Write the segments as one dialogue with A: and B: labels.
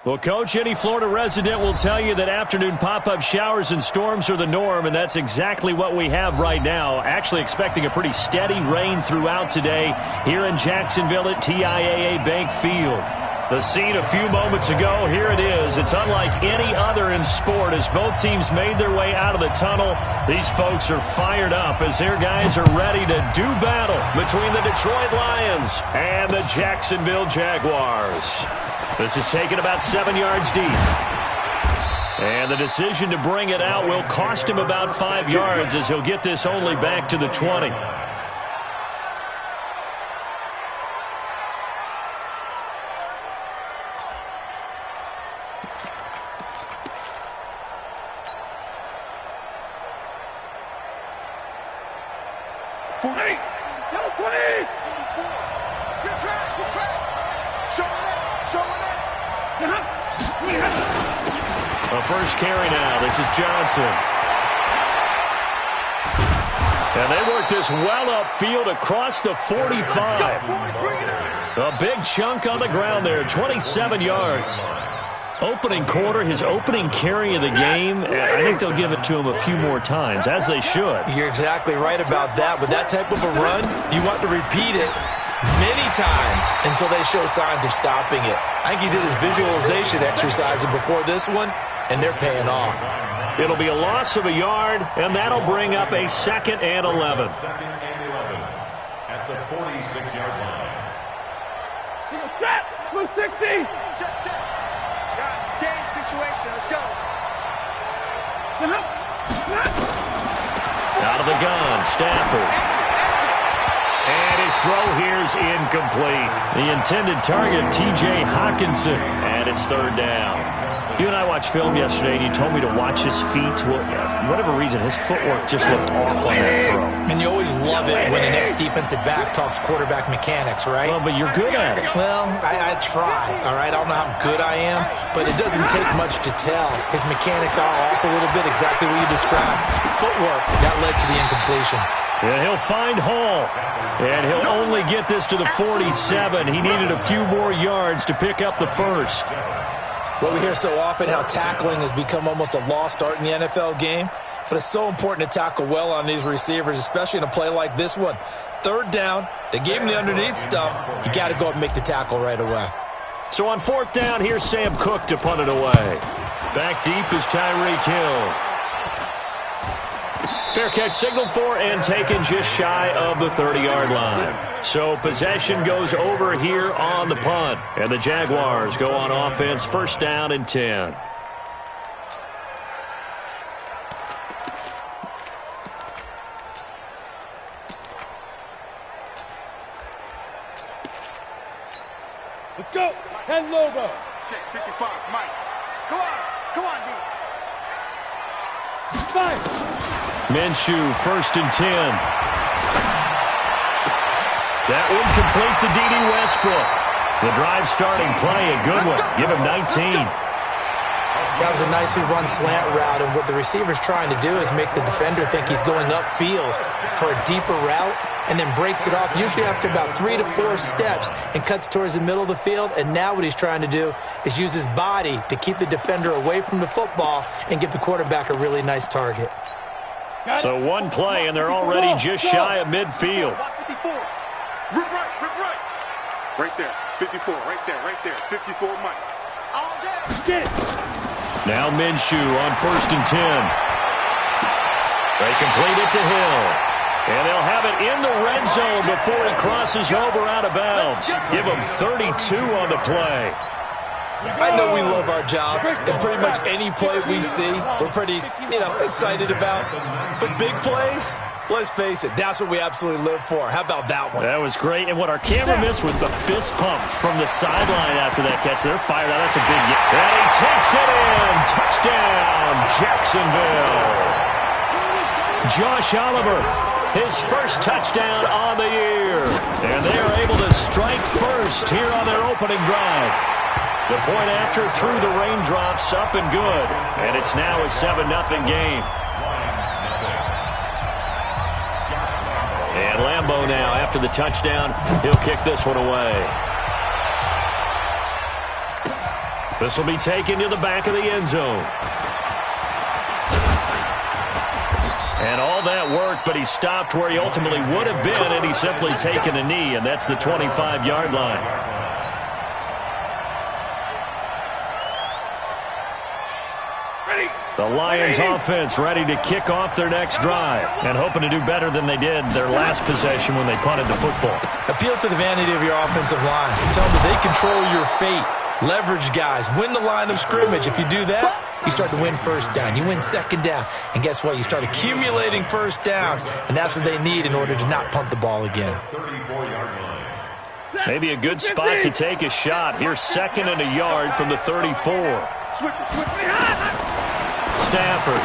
A: Well, Coach, any Florida resident will tell you that afternoon pop-up showers and storms are the norm, and that's exactly what we have right now. Actually expecting a pretty steady rain throughout today here in Jacksonville at TIAA Bank Field. The scene a few moments ago, here it is. It's unlike any other in sport as both teams made their way out of the tunnel. These folks are fired up as their guys are ready to do battle between the Detroit Lions and the Jacksonville Jaguars. This is taken about 7 yards deep. And the decision to bring it out will cost him about 5 yards as he'll get this only back to the 20. A first carry now. This is Johnson. And they work this well upfield across the 45. A big chunk on the ground there, 27 yards. Opening quarter, his opening carry of the game, I think they'll give it to him a few more times, as they should.
B: You're exactly right about that. With that type of a run, you want to repeat it many times until they show signs of stopping it. I think he did his visualization exercises before this one, and they're paying off.
A: It'll be a loss of a yard, and that'll bring up a 2nd and 11.
C: At the 46-yard line.
D: Check! Blue 60!
E: Check, check. Guys, game situation. Let's go.
A: Out of the gun, Stafford. And his throw here's incomplete. The intended target, T.J. Hawkinson, and it's 3rd down. You and I watched film yesterday, and you told me to watch his feet. Well, for whatever reason, his footwork just looked off on that throw.
B: And you always love it when the next defensive back talks quarterback mechanics, right?
A: Well, but you're good at it.
B: Well, I try, all right? I don't know how good I am, but it doesn't take much to tell. His mechanics are off a little bit, exactly what you described. Footwork, that led to the incompletion.
A: And he'll find Hall. And he'll only get this to the 47. He needed a few more yards to pick up the first.
B: Well, we hear so often how tackling has become almost a lost art in the NFL game. But it's so important to tackle well on these receivers, especially in a play like this one. 3rd down, they gave him the underneath stuff. You got to go up and make the tackle right away.
A: So on 4th down, here's Sam Cook to punt it away. Back deep is Tyreek Hill. Fair catch signaled for and taken just shy of the 30-yard line. So possession goes over here on the punt. And the Jaguars go on offense, 1st down and 10.
D: Let's go! 10 logo!
E: Check, 55, Mike. Come on, D.
D: 5!
A: Minshew, 1st and 10. That one complete to D.D. Westbrook. The drive starting play, a good one. Give him 19.
B: That was a nicely run slant route, and what the receiver's trying to do is make the defender think he's going upfield for a deeper route and then breaks it off, usually after about 3 to 4 steps, and cuts towards the middle of the field. And now what he's trying to do is use his body to keep the defender away from the football and give the quarterback a really nice target.
A: So one play, and they're already just shy of midfield.
E: 54. Rip right. Right there. 54, right there. 54, Mike. All day.
D: Get it.
A: Now Minshew on 1st and 10. They complete it to Hill. And they'll have it in the red zone before he crosses over out of bounds. Give him 32 on the play.
B: I know we love our jobs, and pretty much any play we see, we're pretty, excited about. But big plays, let's face it, that's what we absolutely live for. How about that one?
A: That was great. And what our camera missed was the fist pump from the sideline after that catch. They're fired out. That's a big hit. And he takes it in. Touchdown, Jacksonville. Josh Oliver, his first touchdown on the year. And they are able to strike first here on their opening drive. The point after through the raindrops, up and good. And it's now a 7-0 game. And Lambeau now, after the touchdown, he'll kick this one away. This will be taken to the back of the end zone. And all that work, but he stopped where he ultimately would have been, and he's simply taken a knee, and that's the 25-yard line. The Lions offense ready to kick off their next drive and hoping to do better than they did their last possession when they punted the football.
B: Appeal to the vanity of your offensive line. Tell them that they control your fate. Leverage guys. Win the line of scrimmage. If you do that, you start to win first down. You win second down. And guess what? You start accumulating first downs. And that's what they need in order to not punt the ball again.
A: Maybe a good spot to take a shot. Here's 2nd and a yard from the 34. Stafford.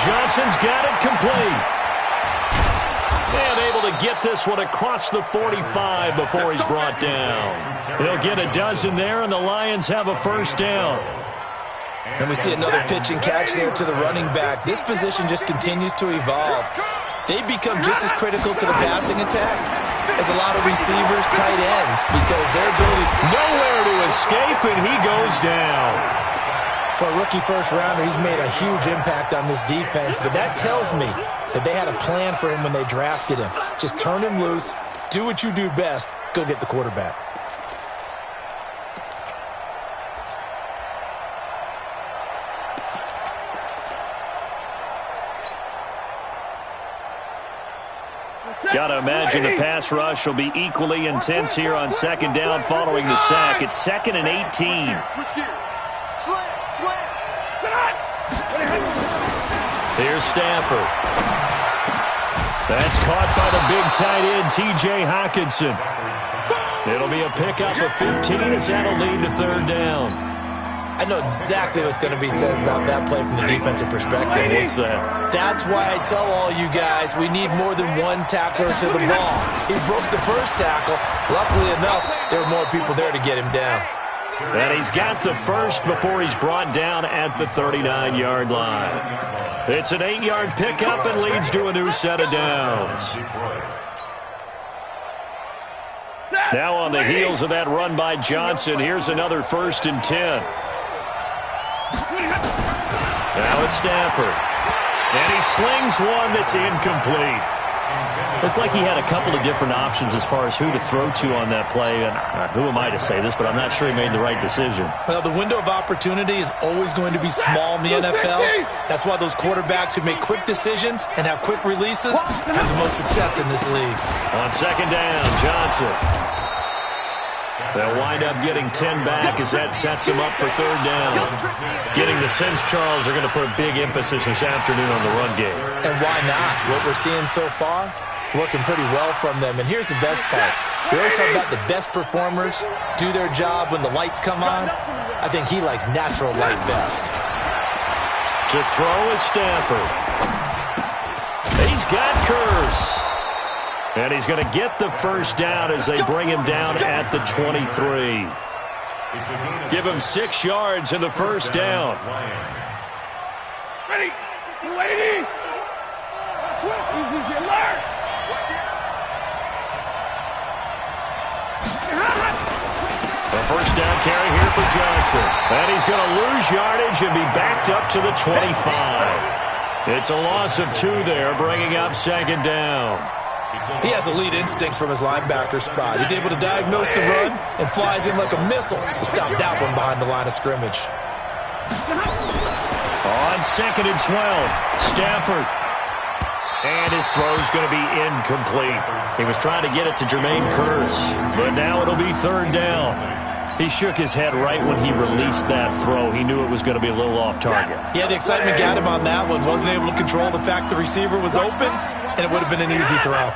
A: Johnson's got it complete. And able to get this one across the 45 before he's brought down. He'll get a dozen there, and the Lions have a first down.
B: And we see another pitch and catch there to the running back. This position just continues to evolve. They become just as critical to the passing attack as a lot of receivers, tight ends, because their ability
A: nowhere to escape, and he goes down.
B: For a rookie first-rounder, he's made a huge impact on this defense, but that tells me that they had a plan for him when they drafted him. Just turn him loose, do what you do best, go get the quarterback.
A: Got to imagine the pass rush will be equally intense here on 2nd down following the sack. It's 2nd and 18. Here's Stafford. That's caught by the big tight end, T.J. Hockenson. It'll be a pickup of 15 as that'll lead to 3rd down.
B: I know exactly what's going to be said about that play from the defensive perspective.
A: What's that?
B: That's why I tell all you guys we need more than one tackler to the ball. He broke the first tackle. Luckily enough, there were more people there to get him down.
A: And he's got the first before he's brought down at the 39-yard line. It's an 8-yard pickup and leads to a new set of downs. Now on the heels of that run by Johnson, here's another 1st and 10. Now it's Stafford. And he slings one that's incomplete. Looked like he had a couple of different options as far as who to throw to on that play. And who am I to say this, but I'm not sure he made the right decision.
B: Well, the window of opportunity is always going to be small in the NFL. That's why those quarterbacks who make quick decisions and have quick releases have the most success in this league.
A: On 2nd down, Johnson. They'll wind up getting 10 back as that sets them up for 3rd down. Getting the sense, Charles, are going to put a big emphasis this afternoon on the run game.
B: And why not? What we're seeing so far, it's working pretty well from them. And here's the best part. We always talk about the best performers do their job when the lights come on. I think he likes natural light best.
A: To throw is Stafford. He's got Curse. And he's going to get the first down as they bring him down at the 23. Give him 6 yards in the first down.
D: Ready. 280. Easy, alert.
A: The first down carry here for Johnson. And he's going to lose yardage and be backed up to the 25. It's a loss of 2 there, bringing up 2nd down.
B: He has elite instincts from his linebacker spot. He's able to diagnose the run and flies in like a missile to stop that one behind the line of scrimmage.
A: On 2nd and 12, Stafford. And his throw's going to be incomplete. He was trying to get it to Jermaine Kearse, but now it'll be 3rd down. He shook his head right when he released that throw. He knew it was going to be a little off target.
B: Yeah, the excitement got him on that one. Wasn't able to control the fact the receiver was open, and it would have been an easy throw.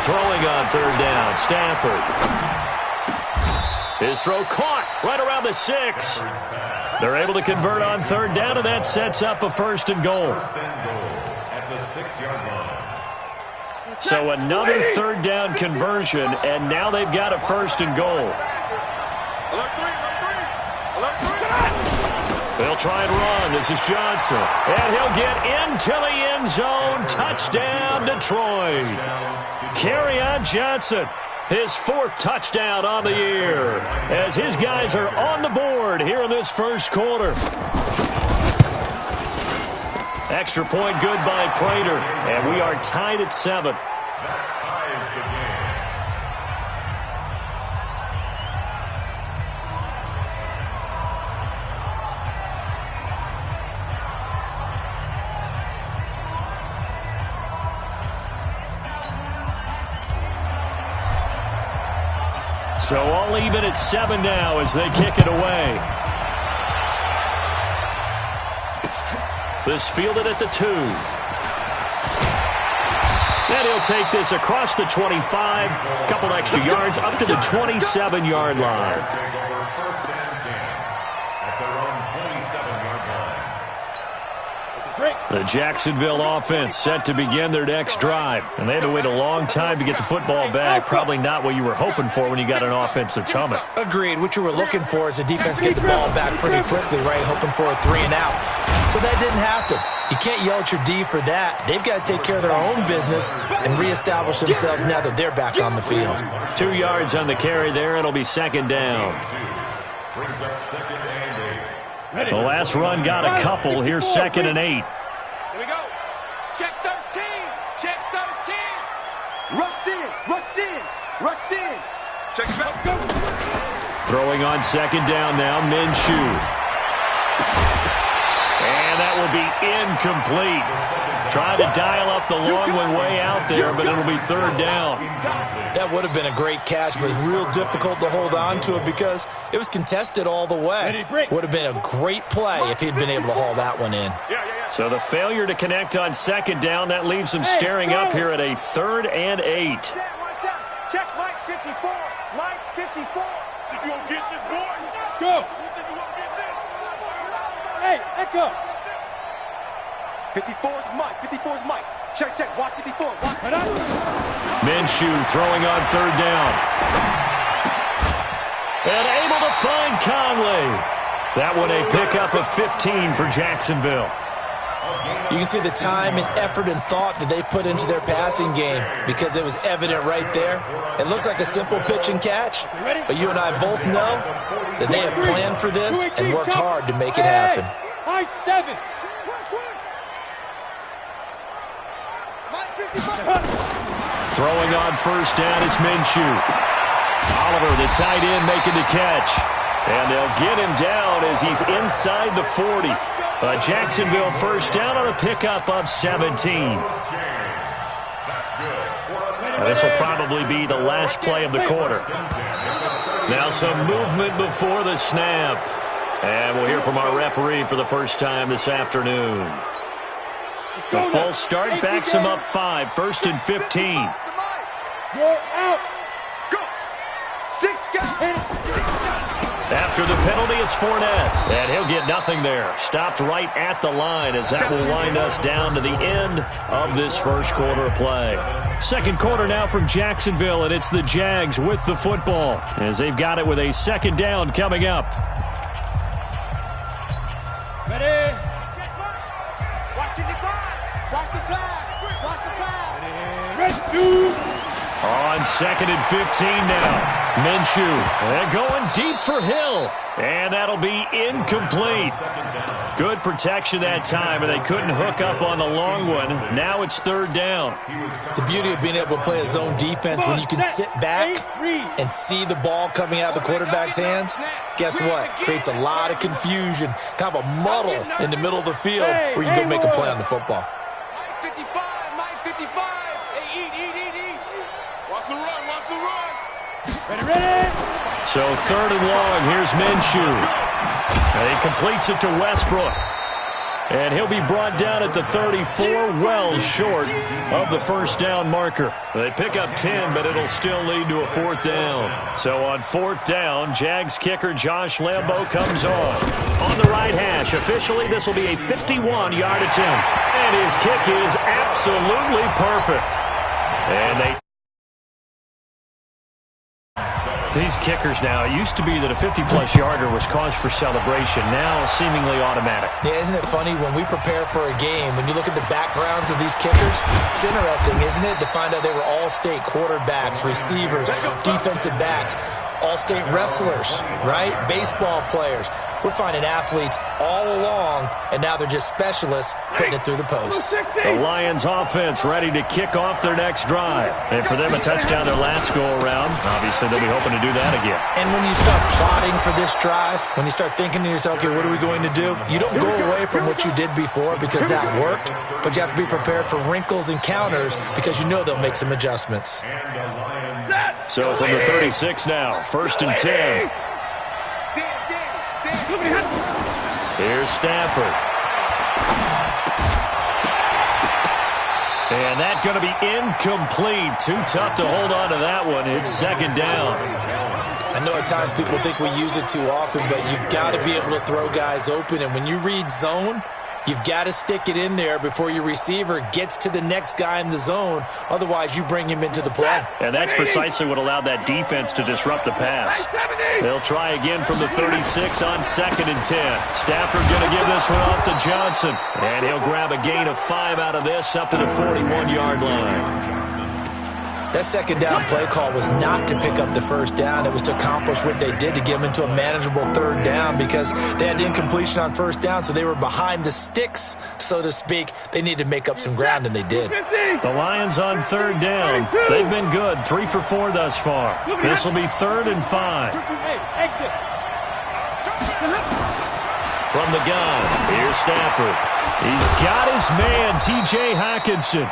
A: Throwing on 3rd down, Stafford. His throw caught right around the 6. They're able to convert on 3rd down, and that sets up a 1st and goal.
C: At the 6-yard line.
A: So another 3rd down conversion, and now they've got a 1st and goal. They'll try and run. This is Johnson. And he'll get into the end zone. Touchdown, Detroit. Carry on Johnson. His 4th touchdown on the year as his guys are on the board here in this first quarter. Extra point good by Prater, and we are tied at 7.
C: That ties the game.
A: So all even at 7 now as they kick it away. This fielded at the 2. And he'll take this across the 25. A couple extra yards up to the 27-yard line.
C: First and 10 at their own 27-yard line.
A: The Jacksonville offense set to begin their next drive. And they had to wait a long time to get the football back. Probably not what you were hoping for when you got an offense that's humming.
B: Agreed. What you were looking for is the defense get the ball back pretty quickly, right? Hoping for a 3 and out. So that didn't happen. You can't yell at your D for that. They've got to take care of their own business and reestablish themselves now that they're back on the field.
A: 2 yards on the carry there. It'll be 2nd down.
C: Brings up 2nd and 8.
A: The last run got a couple. Here's 2nd and 8.
D: Here we go. Check 13. Check 13. Rush in. Rush in. Rush in.
E: Check it back. Go.
A: Throwing on 2nd down now, Minshew. And that will be incomplete. Trying to dial up the long one way out there, but it'll be 3rd down.
B: That would have been a great catch, but it's real difficult to hold on to it because it was contested all the way. Would have been a great play if he'd been able to haul that one in.
A: So the failure to connect on 2nd down, that leaves them staring up here at a 3rd and 8.
D: Check Mike 54. Mike 54.
E: You gonna get this, boy?
D: Go. Hey, echo.
E: 54 is Mike. 54 is Mike. Check, check. Watch 54. Watch.
A: Minshew throwing on 3rd down. And able to find Conley. That one a pickup of 15 for Jacksonville.
B: You can see the time and effort and thought that they put into their passing game because it was evident right there. It looks like a simple pitch and catch, but you and I both know that they have planned for this and worked hard to make it happen.
D: High 7.
A: Throwing on 1st down is Minshew. Oliver, the tight end, making the catch. And they'll get him down as he's inside the 40. A Jacksonville 1st down on a pickup of 17. This will probably be the last play of the quarter. Now some movement before the snap. And we'll hear from our referee for the first time this afternoon. The false start backs him up 5, 1st and 15.
D: You're out.
E: Go. 6 guys.
A: After the penalty, it's Fournette. And he'll get nothing there. Stopped right at the line as that will wind us down to the end of this first quarter of play. 2nd quarter now from Jacksonville, and it's the Jags with the football as they've got it with a 2nd down coming up.
D: Ready? Watch the flag. Watch the flag. Watch the flag. Ready.
A: On 2nd and 15 now. Minshew. They're going deep for Hill. And that'll be incomplete. Good protection that time, and they couldn't hook up on the long one. Now it's 3rd down.
B: The beauty of being able to play a zone defense when you can sit back and see the ball coming out of the quarterback's hands, guess what? Creates a lot of confusion, kind of a muddle in the middle of the field where you can go make a play on the football.
D: Mike 55, Mike 55. Hey, eat. Watch the run, watch the run. Ready.
A: So 3rd and long, here's Minshew. And he completes it to Westbrook. And he'll be brought down at the 34, well short of the 1st down marker. They pick up 10, but it'll still lead to a 4th down. So on 4th down, Jags kicker Josh Lambo comes on the right hash. Officially, this will be a 51-yard attempt. And his kick is absolutely perfect. And they These kickers now, it used to be that a 50-plus yarder was cause for celebration. Now, seemingly automatic.
B: Yeah, isn't it funny when we prepare for a game, when you look at the backgrounds of these kickers, it's interesting, isn't it, to find out they were all-state quarterbacks, receivers, defensive backs, all-state wrestlers, right? Baseball players. We're finding athletes all along, and now they're just specialists putting it through the posts.
A: The Lions offense ready to kick off their next drive. And for them, a touchdown their last go-around. Obviously, they'll be hoping to do that again.
B: And when you start plotting for this drive, when you start thinking to yourself, okay, what are we going to do? You don't go away from what you did before because that worked, but you have to be prepared for wrinkles and counters because you know they'll make some adjustments.
A: So from the 36 now, 1st and 10. Here's Stafford. And that's going to be incomplete. Too tough to hold on to that one. It's 2nd down.
B: I know at times people think we use it too often, but you've got to be able to throw guys open. And when you read zone, you've got to stick it in there before your receiver gets to the next guy in the zone. Otherwise, you bring him into the play.
A: And that's precisely what allowed that defense to disrupt the pass. They'll try again from the 36 on 2nd and 10. Stafford going to give this one off to Johnson. And he'll grab a gain of 5 out of this up to the 41-yard line.
B: That 2nd down play call was not to pick up the 1st down. It was to accomplish what they did to get them into a manageable 3rd down because they had incompletion on 1st down, so they were behind the sticks, so to speak. They needed to make up some ground, and they did.
A: The Lions on 3rd down. They've been good, 3 for 4 thus far. This will be 3rd and 5. From the gun, here's Stafford. He's got his man, T.J. Hockenson.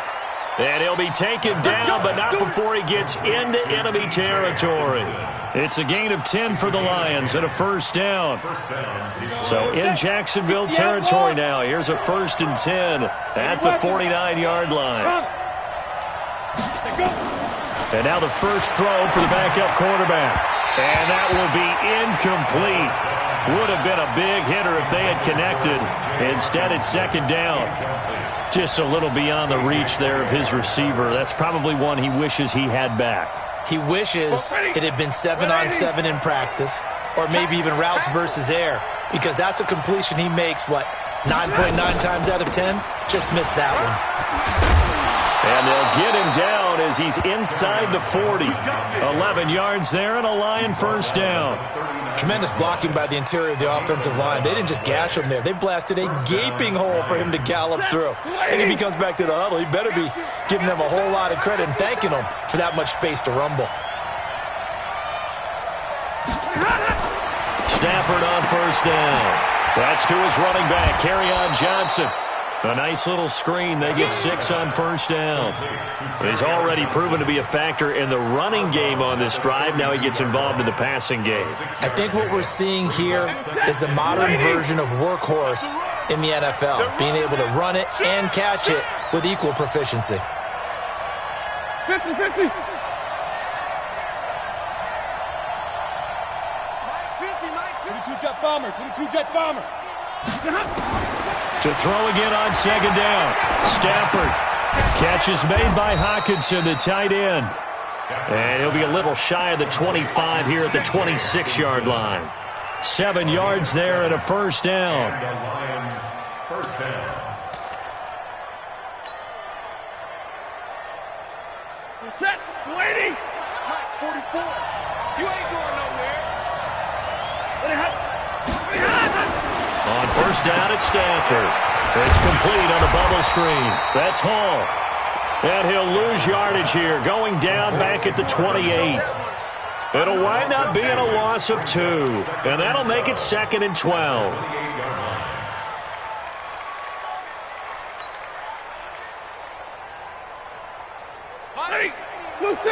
A: And he'll be taken down, but not before he gets into enemy territory. It's a gain of 10 for the Lions and a 1st down. So in Jacksonville territory now. Here's a 1st and 10 at the 49-yard line. And now the first throw for the backup quarterback. And that will be incomplete. Would have been a big hitter if they had connected. Instead, it's 2nd down. Just a little beyond the reach there of his receiver. That's probably one he wishes he had back.
B: He wishes it had been 7-on-7 in practice, or maybe even routes versus air, because that's a completion he makes, 9.9 times out of 10? Just missed that one.
A: And they'll get him down as he's inside the 40. 11 yards there and a Lion 1st down.
B: Tremendous blocking by the interior of the offensive line. They didn't just gash him there. They blasted a gaping hole for him to gallop through. I think if he comes back to the huddle, he better be giving them a whole lot of credit and thanking them for that much space to rumble.
A: Stafford on 1st down. That's to his running back, Kerryon Johnson. A nice little screen. They get 6 on 1st down. But he's already proven to be a factor in the running game on this drive. Now he gets involved in the passing game.
B: I think what we're seeing here is the modern version of workhorse in the NFL, being able to run it and catch it with equal proficiency.
D: 50-50. Jet bomber, 22-jet bomber.
A: To throw again on 2nd down. Stafford. Catch is made by Hockenson, the tight end. And he'll be a little shy of the 25 here at the 26-yard line. 7 yards there and a 1st down.
C: The Lions, 1st down.
D: Set, waiting. Mike, 44. You ain't going nowhere.
A: On 1st down, it's Stafford. It's complete on the bubble screen. That's Hall. And he'll lose yardage here, going down back at the 28. It'll wind up being a loss of 2. And that'll make it 2nd and 12.
D: Hey, blue 60.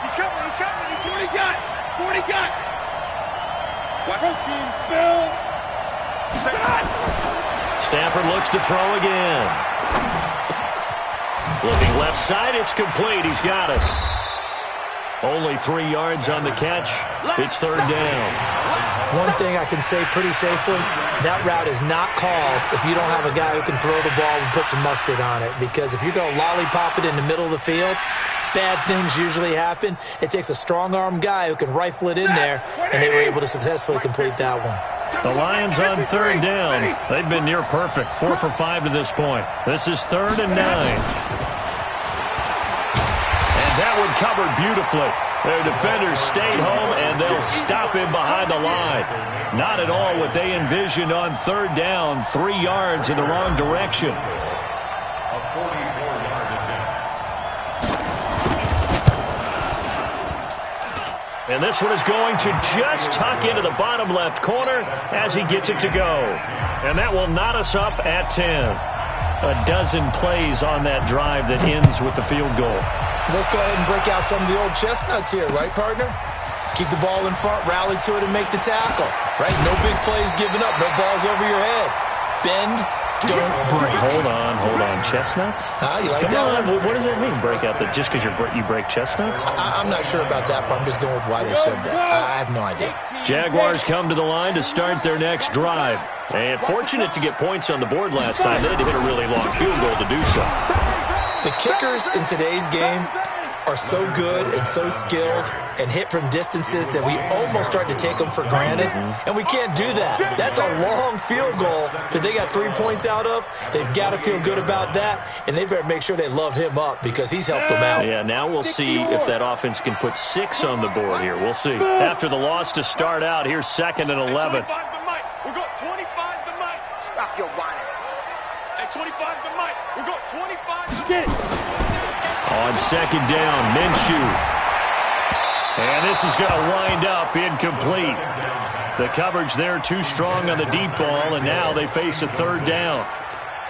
D: He's coming. He's 40 got. Protein spill.
A: Stafford looks to throw again. Looking left side, it's complete. He's got it. Only 3 yards on the catch. It's 3rd down.
B: One thing I can say pretty safely, that route is not called if you don't have a guy who can throw the ball and put some mustard on it. Because if you're going to lollipop it in the middle of the field, bad things usually happen. It takes a strong-arm guy who can rifle it in there, and they were able to successfully complete that one.
A: The Lions on third down. They've been near perfect, 4 for 5 to this point. This is 3rd and 9. And that one covered beautifully. Their defenders stayed home, and they'll stop him behind the line. Not at all what they envisioned on third down, 3 yards in the wrong direction.
C: A 44-yard attempt.
A: And this one is going to just tuck into the bottom left corner as he gets it to go. And that will knot us up at 10. A dozen plays on that drive that ends with the field goal.
B: Let's go ahead and break out some of the old chestnuts here, right, partner? Keep the ball in front, rally to it, and make the tackle, right? No big plays given up, no balls over your head. Bend, don't break.
A: Hold on. Chestnuts?
B: You like
A: Come
B: that
A: on.
B: one?
A: What does that mean, break out? That just because you break chestnuts?
B: I'm not sure about that, but I'm just going with why they said that. I have no idea.
A: Jaguars come to the line to start their next drive. And fortunate to get points on the board last time. They had to hit a really long field goal to do so.
B: The kickers in today's game are so good and so skilled and hit from distances that we almost start to take them for granted, and we can't do that. That's a long field goal that they got 3 points out of. They've got to feel good about that, and they better make sure they love him up because he's helped them out.
A: Yeah, now we'll see if that offense can put 6 on the board here. We'll see. After the loss to start out, here's 2nd and 11.
E: 25 the mic. We got 25 the mic. Stop your whining. Hey, 25 the mic. We got 25 the mic.
A: On 2nd down, Minshew. And this is going to wind up incomplete. The coverage there too strong on the deep ball, and now they face a 3rd down.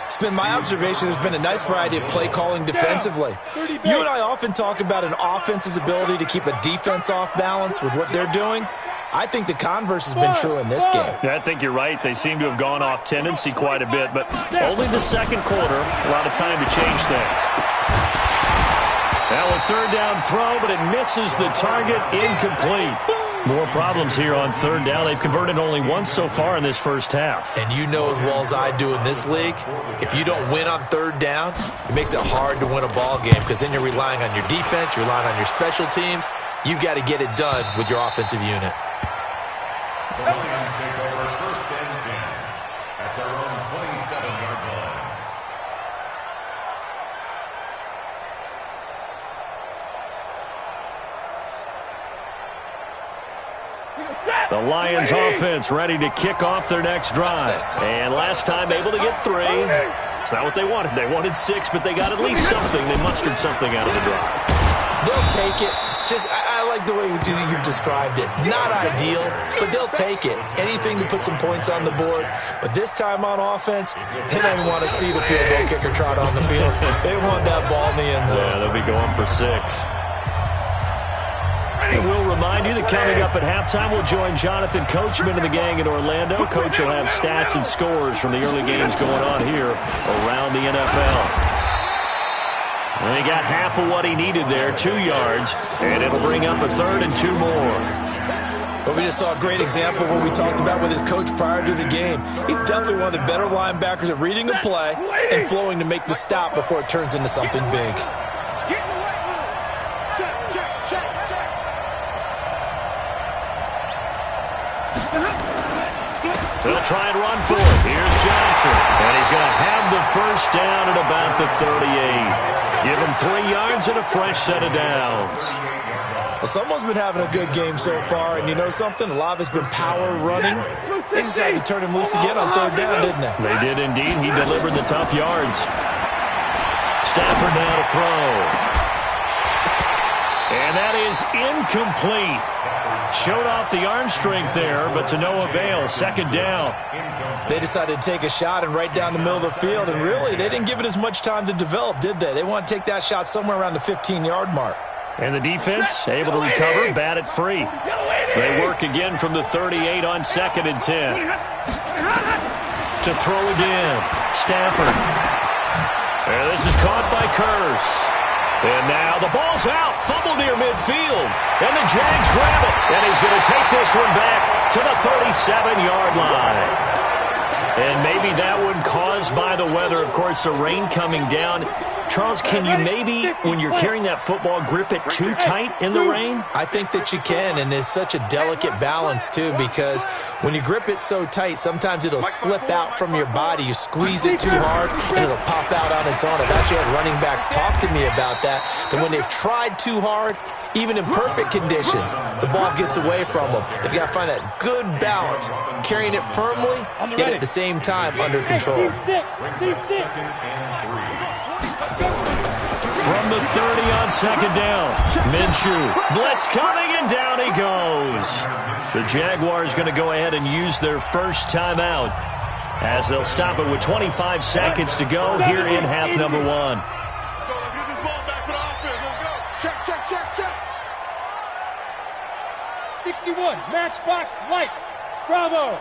B: It's been my observation there's been a nice variety of play calling defensively. You and I often talk about an offense's ability to keep a defense off balance with what they're doing. I think the converse has been true in this game.
A: I think you're right. They seem to have gone off tendency quite a bit, but only the 2nd quarter, a lot of time to change things. Now a 3rd down throw, but it misses the target, incomplete. More problems here on 3rd down. They've converted only once so far in this first half.
B: And you know as well as I do in this league, if you don't win on 3rd down, it makes it hard to win a ball game because then you're relying on your defense, you're relying on your special teams. You've got to get it done with your offensive unit.
C: The Lions take over 1st and 10 at their own 27-yard line.
A: The Lions offense ready to kick off their next drive. And last time able to get 3. It's not what they wanted. They wanted 6, but they got at least something. They mustered something out of the drive.
B: They'll take it. I like the way you've described it. Not ideal, but they'll take it. Anything to put some points on the board. But this time on offense, they don't even want to see the field goal kicker trot on the field. They want that ball in the end zone.
A: Yeah, they'll be going for 6. And we'll remind you that coming up at halftime, we'll join Jonathan Coachman and the gang in Orlando. Coach will have stats and scores from the early games going on here around the NFL. And he got half of what he needed there, 2 yards, and it'll bring up a 3rd and 2 more.
B: But we just saw a great example of what we talked about with his coach prior to the game. He's definitely one of the better linebackers at reading a play and flowing to make the stop before it turns into something big.
A: They'll try and run for it. Here's Johnson. And he's going to have the 1st down at about the 38. Give him 3 yards and a fresh set of downs.
B: Well, someone's been having a good game so far, and you know something? A lot of it's been power running. They decided to turn him loose again on 3rd down, didn't they?
A: They did indeed. He delivered the tough yards. Stafford now to throw. And that is incomplete. Showed off the arm strength there, but to no avail. 2nd down.
B: They decided to take a shot and right down the middle of the field, and really, they didn't give it as much time to develop, did they? They want to take that shot somewhere around the 15-yard mark.
A: And the defense able to recover, bat it free. They work again from the 38 on 2nd and 10. To throw again, Stafford. And this is caught by Curse. And now the ball's out, fumble near midfield. And the Jags grab it. And he's going to take this one back to the 37-yard line. And maybe that one caused by the weather. Of course, the rain coming down. Charles, can you maybe, when you're carrying that football, grip it too tight in the rain?
B: I think that you can, and it's such a delicate balance, too, because when you grip it so tight, sometimes it'll slip out from your body. You squeeze it too hard, and it'll pop out on its own. I've actually had running backs talk to me about that when they've tried too hard, even in perfect conditions, the ball gets away from them. If you got to find that good balance, carrying it firmly, yet at the same time under control.
A: From the 30 on second down, Minshew. Blitz coming, and down he goes. The Jaguars going to go ahead and use their first timeout as they'll stop it with 25 seconds to go here in half number one.
E: Let's get this ball back for the offense. Let's go. Check.
D: 61, matchbox lights. Bravo.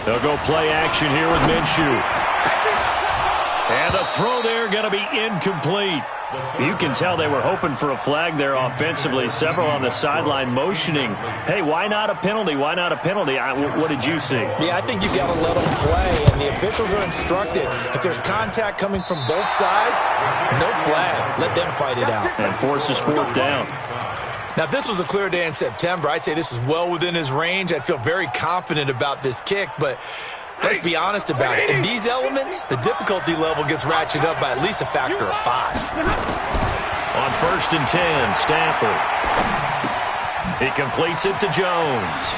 A: They'll go play action here with Minshew. And the throw there going to be incomplete. You can tell they were hoping for a flag there offensively. Several on the sideline motioning, hey, why not a penalty? Why not a penalty? What did you see?
B: Yeah, I think you've got to let them play, and the officials are instructed. If there's contact coming from both sides, no flag. Let them fight it out.
A: And forces fourth down.
B: Now, if this was a clear day in September, I'd say this is well within his range. I'd feel very confident about this kick, but let's be honest about it. In these elements, the difficulty level gets ratcheted up by at least a factor of 5.
A: On 1st and 10, Stafford. He completes it to Jones.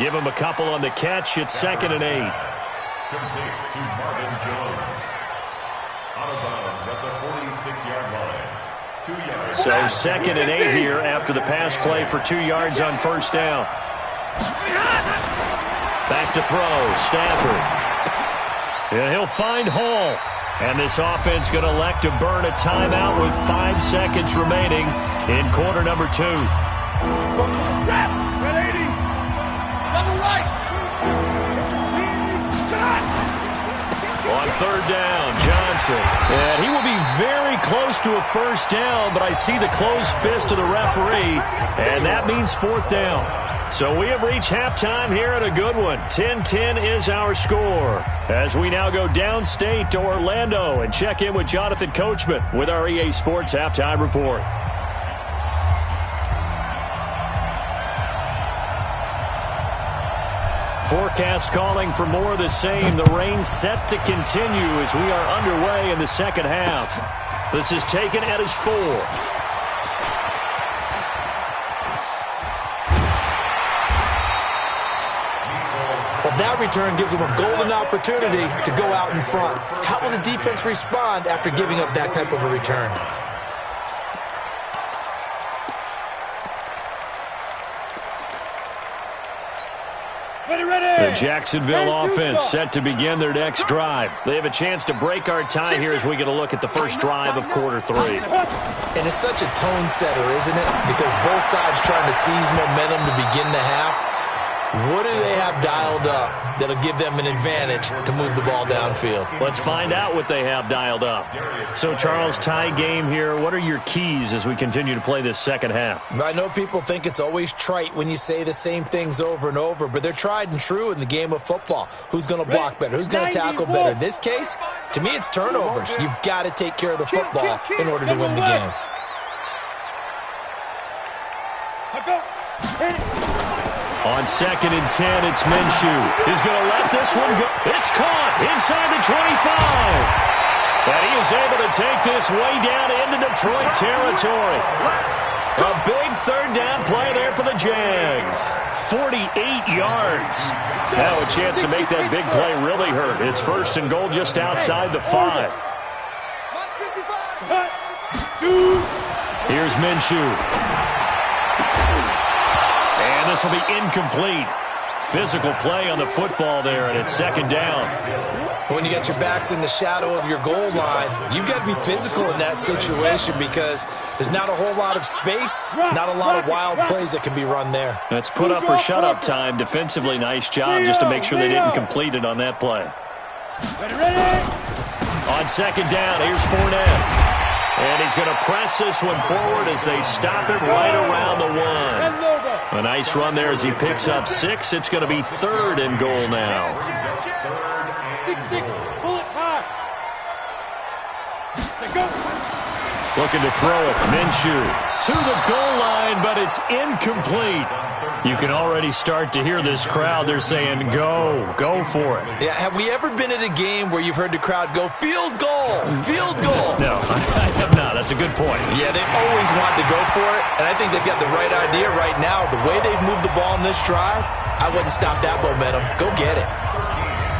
A: Give him a couple on the catch. It's 2nd and 8.
C: Complete to Marvin Jones. Out of bounds at the 46-yard line. 2 yards.
A: So 2nd and 8 here after the pass play for 2 yards on first down. Back to throw, Stafford. And he'll find Hall. And this offense going to elect to burn a timeout with 5 seconds remaining in quarter number 2.
D: Red 80. Double right.
A: On 3rd down, Johnson. And he will be very close to a first down, but I see the closed fist of the referee, and that means 4th down. So we have reached halftime here at a good one. 10-10 is our score. As we now go downstate to Orlando and check in with Jonathan Coachman with our EA Sports Halftime Report. Forecast calling for more of the same. The rain set to continue as we are underway in the second half. This is taken at his 4.
B: Well, that return gives them a golden opportunity to go out in front. How will the defense respond after giving up that type of a return?
A: The Jacksonville offense set to begin their next drive. They have a chance to break our tie here as we get a look at the first drive of quarter 3.
B: And it's such a tone setter, isn't it? Because both sides trying to seize momentum to begin the half. What do they have dialed up that'll give them an advantage to move the ball downfield?
A: Let's find out what they have dialed up. So, Charles, tie game here. What are your keys as we continue to play this second half?
B: I know people think it's always trite when you say the same things over and over, but they're tried and true in the game of football. Who's going to block better? Who's going to tackle better? In this case, to me, it's turnovers. You've got to take care of the football in order to win the game.
A: On 2nd and 10, it's Minshew. He's going to let this one go. It's caught inside the 25. And he is able to take this way down into Detroit territory. A big 3rd down play there for the Jags. 48 yards. Now a chance to make that big play really hurt. It's 1st and goal just outside the 5. Here's Minshew. And this will be incomplete. Physical play on the football there, and it's 2nd down.
B: When you got your backs in the shadow of your goal line, you've got to be physical in that situation because there's not a whole lot of space, not a lot of wild plays that can be run there.
A: That's put up or shut up time. Defensively, nice job just to make sure they didn't complete it on that play. On 2nd down, here's Fournette. And he's going to press this one forward as they stop it right around the 1. A nice run there as he picks up 6. It's going to be 3rd and goal now.
D: 6-6, pull it high. Go.
A: Looking to throw it. Minshew to the goal line, but it's incomplete. You can already start to hear this crowd. They're saying, go for it.
B: Yeah, have we ever been at a game where you've heard the crowd go, field goal, field goal?
A: No, I have not. That's a good point.
B: Yeah, they always want to go for it, and I think they've got the right idea right now. The way they've moved the ball in this drive, I wouldn't stop that momentum. Go get it.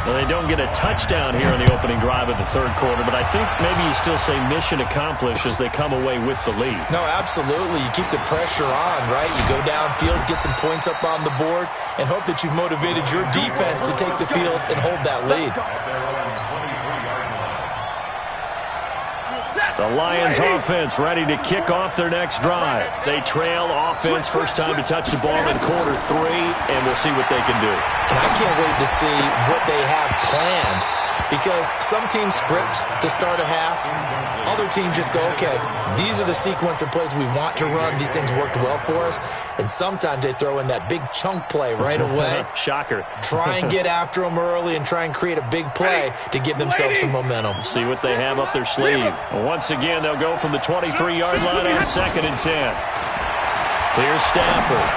A: Well, they don't get a touchdown here in the opening drive of the 3rd quarter, but I think maybe you still say mission accomplished as they come away with the lead.
B: No, absolutely. You keep the pressure on, right? You go downfield, get some points up on the board, and hope that you've motivated your defense to take the field and hold that lead.
A: The Lions offense ready to kick off their next drive. They trail offense, first time to touch the ball in quarter 3, and we'll see what they can do.
B: And I can't wait to see what they have planned, because some teams script to start a half. Other teams just go, okay, these are the sequence of plays we want to run. These things worked well for us. And sometimes they throw in that big chunk play right away.
A: Shocker.
B: Try and get after them early and try and create a big play to give themselves some momentum.
A: See what they have up their sleeve. Once again, they'll go from the 23-yard line on 2nd and 10. Here's Stafford.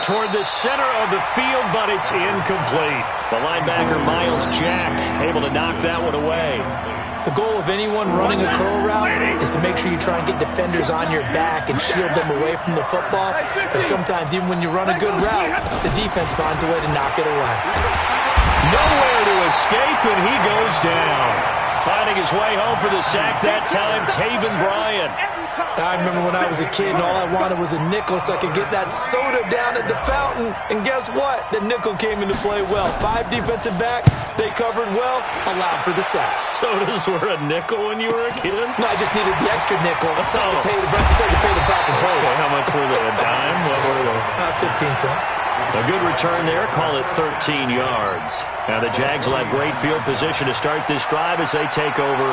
A: Toward the center of the field, but it's incomplete. The linebacker, Miles Jack, able to knock that one away.
B: The goal of anyone running a curl route is to make sure you try and get defenders on your back and shield them away from the football. But sometimes, even when you run a good route, the defense finds a way to knock it away.
A: Nowhere to escape, and he goes down. Finding his way home for the sack that time, Taven Bryan.
B: I remember when I was a kid and all I wanted was a nickel so I could get that soda down at the fountain. And guess what? The nickel came into play well. 5 defensive backs, they covered well, allowed for the sacks.
A: Sodas were a nickel when you were a kid?
B: No, I just needed the extra nickel so to pay the Falcon plays.
A: Okay, how much were they? A dime? What were they?
B: 15 cents.
A: A good return there. Call it 13 yards. Now the Jags will have great field position to start this drive as they take over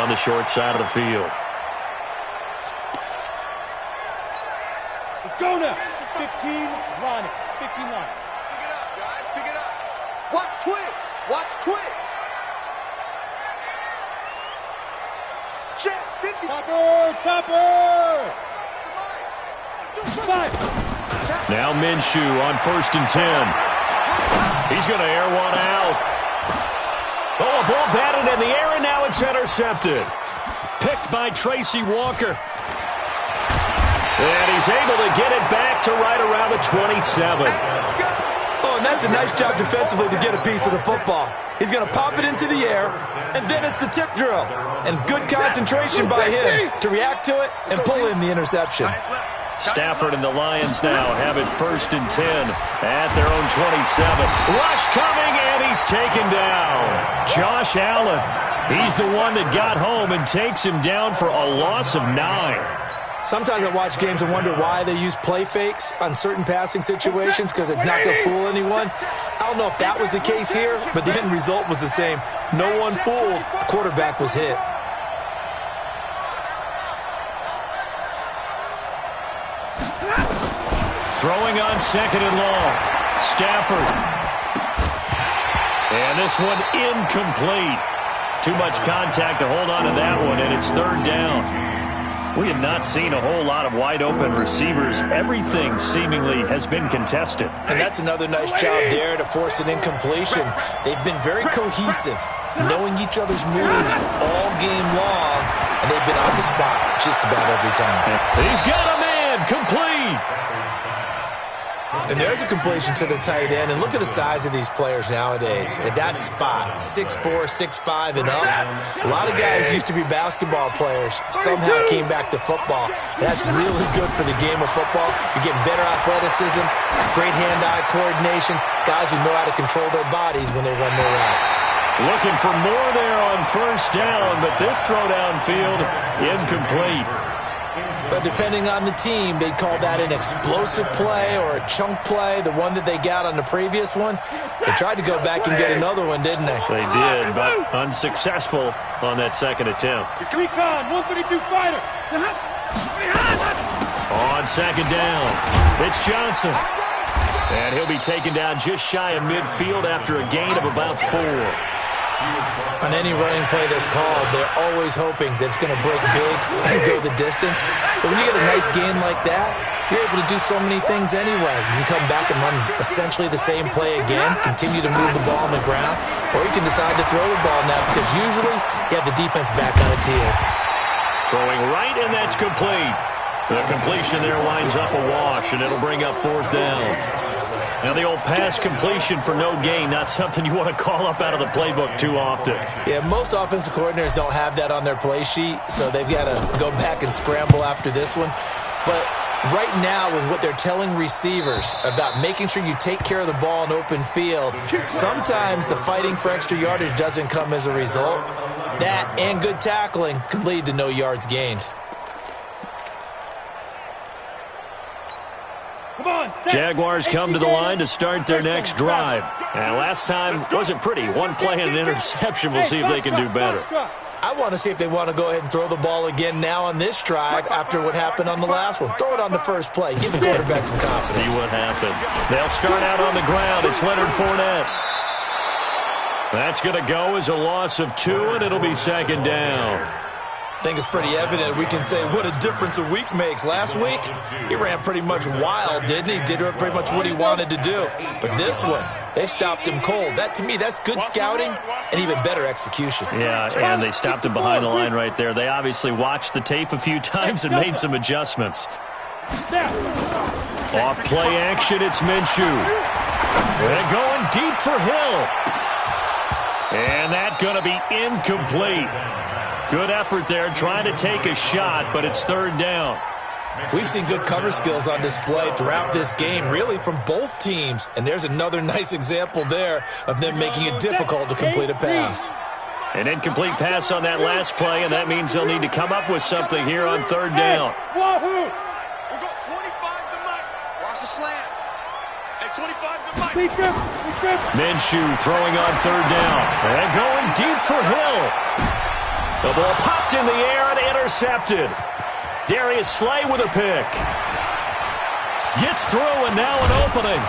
A: on the short side of the field.
D: Let's go now. 15 line. 15 line.
E: Pick it up, guys. Pick it up. Watch twist. Watch twist. Check. 50.
D: Topper. 5.
A: Now Minshew on 1st and 10. He's going to air one out. Oh, a ball batted in the air, and now it's intercepted. Picked by Tracy Walker. And he's able to get it back to right around the 27.
B: Oh, and that's a nice job defensively to get a piece of the football. He's going to pop it into the air, and then it's the tip drill. And good concentration by him to react to it and pull in the interception.
A: Stafford and the Lions now have it 1st and 10 at their own 27. Rush coming, and he's taken down. Josh Allen, he's the one that got home and takes him down for a loss of 9.
B: Sometimes I watch games and wonder why they use play fakes on certain passing situations because it's not going to fool anyone. I don't know if that was the case here, but the end result was the same. No one fooled. The quarterback was hit.
A: Throwing on 2nd and long. Stafford. And this one incomplete. Too much contact to hold on to that one, and it's 3rd down. We have not seen a whole lot of wide-open receivers. Everything seemingly has been contested.
B: And that's another nice job there to force an incompletion. They've been very cohesive, knowing each other's moves all game long, and they've been on the spot just about every time.
A: He's got a man, complete.
B: And there's a completion to the tight end. And look at the size of these players nowadays. At that spot, 6'4", 6'5", and up. A lot of guys used to be basketball players, somehow came back to football. And that's really good for the game of football. You're getting better athleticism, great hand-eye coordination, guys who know how to control their bodies when they run their routes.
A: Looking for more there on 1st down, but this throw downfield, incomplete.
B: But depending on the team, they'd call that an explosive play or a chunk play, the one that they got on the previous one. They tried to go back and get another one, didn't they?
A: They did, but unsuccessful on that second attempt.
D: Recon, 132 fighter.
A: On second down, it's Johnson. And he'll be taken down just shy of midfield after a gain of about 4.
B: On any running play that's called, they're always hoping that it's going to break big and go the distance. But when you get a nice gain like that, you're able to do so many things anyway. You can come back and run essentially the same play again, continue to move the ball on the ground, or you can decide to throw the ball now because usually you have the defense back on its heels.
A: Throwing right, and that's complete. The completion there winds up a wash, and it'll bring up 4th down. Now, the old pass completion for no gain, not something you want to call up out of the playbook too often.
B: Yeah, most offensive coordinators don't have that on their play sheet, so they've got to go back and scramble after this one. But right now, with what they're telling receivers about making sure you take care of the ball in open field, sometimes the fighting for extra yardage doesn't come as a result. That and good tackling could lead to no yards gained.
A: Jaguars come to the line to start their next drive. And last time wasn't pretty. One play and an interception. We'll see if they can do better.
B: I want to see if they want to go ahead and throw the ball again now on this drive after what happened on the last one. Throw it on the first play. Give the quarterback some confidence.
A: See what happens. They'll start out on the ground. It's Leonard Fournette. That's going to go as a loss of 2, and it'll be second down.
B: I think it's pretty evident. We can say what a difference a week makes. Last week, he ran pretty much wild, didn't he? Did pretty much what he wanted to do. But this one, they stopped him cold. That, to me, that's good scouting and even better exception.
A: Yeah, and they stopped him behind the line right there. They obviously watched the tape a few times and made some adjustments. Off play action, it's Minshew. They're going deep for Hill. And that's going to be incomplete. Good effort there, trying to take a shot, but it's 3rd down.
B: We've seen good cover skills on display throughout this game, really from both teams. And there's another nice example there of them making it difficult to complete a pass.
A: An incomplete pass on that last play, and that means they'll need to come up with something here on 3rd down.
E: We'll go 25 to Mike. Watch the slant. Hey, 25 to Mike.
A: Minshew throwing on 3rd down. And going deep for Hill. The ball popped in the air and intercepted. Darius Slay with a pick. Gets through and now an opening.